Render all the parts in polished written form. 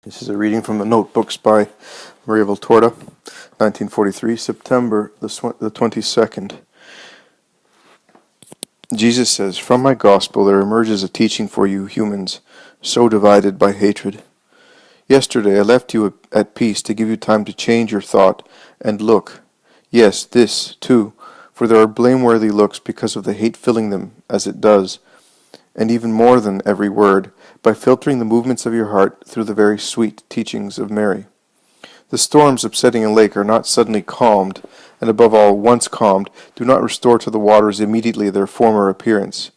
This is a reading from the Notebooks by Maria Valtorta, 1943, September the 22nd. Jesus says, "From my gospel there emerges a teaching for you humans, so divided by hatred. Yesterday I left you at peace to give you time to change your thought and look. Yes, this, too, for there are blameworthy looks because of the hate filling them, as it does, and even more than every word, by filtering the movements of your heart through the very sweet teachings of Mary. The storms upsetting a lake are not suddenly calmed, and above all, once calmed, do not restore to the waters immediately their former appearance.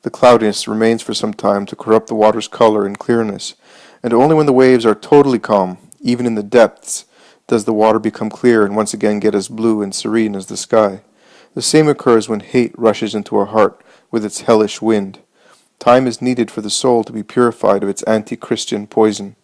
The cloudiness remains for some time to corrupt the water's color and clearness, and only when the waves are totally calm, even in the depths, does the water become clear and once again get as blue and serene as the sky. The same occurs when hate rushes into our heart with its hellish wind. Time is needed for the soul to be purified of its anti-Christian poison.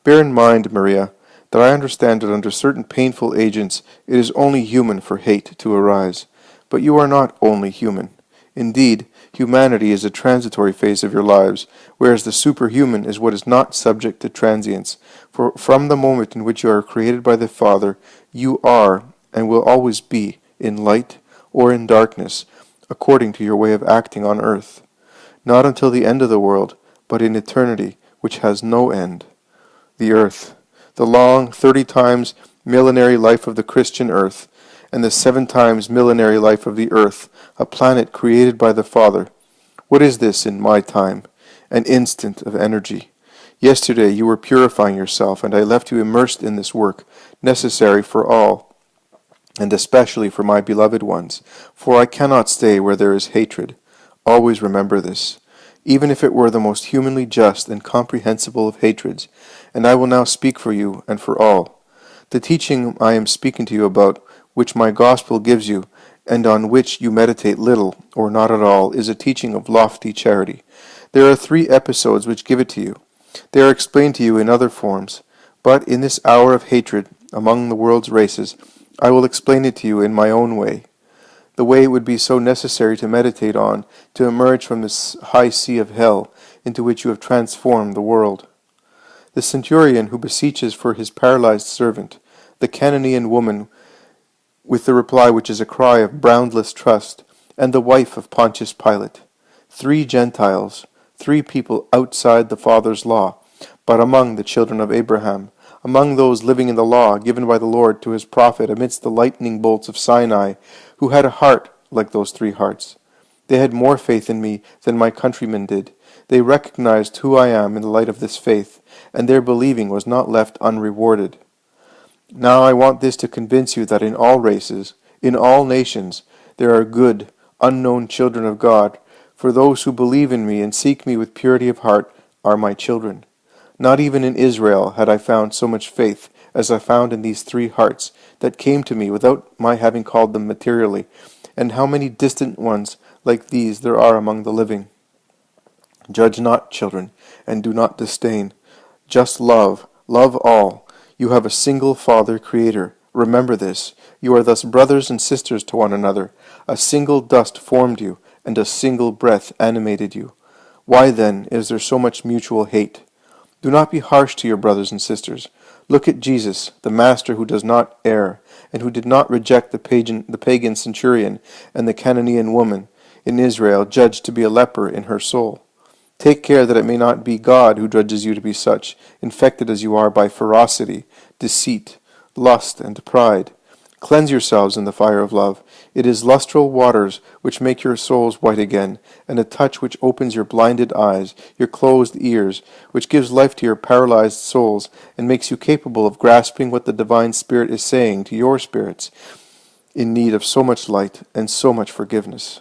Bear in mind, Maria, that I understand that under certain painful agents it is only human for hate to arise. But you are not only human. Indeed, humanity is a transitory phase of your lives, whereas the superhuman is what is not subject to transience. For from the moment in which you are created by the Father, you are, and will always be, in light or in darkness, according to your way of acting on earth. Not until the end of the world, but in eternity, which has no end. The earth, the long 30 times millenary life of the Christian earth, and the 7 times millenary life of the earth, a planet created by the Father. What is this in my time? An instant of energy. Yesterday you were purifying yourself, and I left you immersed in this work, necessary for all, and especially for my beloved ones, for I cannot stay where there is hatred. Always remember this, even if it were the most humanly just and comprehensible of hatreds, and I will now speak for you and for all. The teaching I am speaking to you about, which my gospel gives you, and on which you meditate little or not at all, is a teaching of lofty charity. There are 3 episodes which give it to you. They are explained to you in other forms, but in this hour of hatred among the world's races, I will explain it to you in my own way. The way it would be so necessary to meditate on, to emerge from this high sea of hell into which you have transformed the world. The centurion who beseeches for his paralyzed servant, the Canaanite woman with the reply which is a cry of boundless trust, and the wife of Pontius Pilate. 3 Gentiles, 3 people outside the Father's law, but among the children of Abraham, among those living in the law given by the Lord to his prophet amidst the lightning bolts of Sinai, who had a heart like those 3 hearts. They had more faith in me than my countrymen did. They recognized who I am in the light of this faith, and their believing was not left unrewarded. Now I want this to convince you that in all races, in all nations, there are good, unknown children of God, for those who believe in me and seek me with purity of heart are my children. Not even in Israel had I found so much faith as I found in these 3 hearts that came to me without my having called them materially, and how many distant ones like these there are among the living. Judge not, children, and do not disdain. Just love all. You have a single Father Creator. Remember this. You are thus brothers and sisters to one another. A single dust formed you, and a single breath animated you. Why then is there so much mutual hate? Do not be harsh to your brothers and sisters. Look at Jesus, the Master who does not err, and who did not reject the pagan centurion and the Canaanite woman in Israel, judged to be a leper in her soul. Take care that it may not be God who judges you to be such, infected as you are by ferocity, deceit, lust, and pride. Cleanse yourselves in the fire of love. It is lustral waters which make your souls white again, and a touch which opens your blinded eyes, your closed ears, which gives life to your paralyzed souls, and makes you capable of grasping what the divine Spirit is saying to your spirits, in need of so much light and so much forgiveness.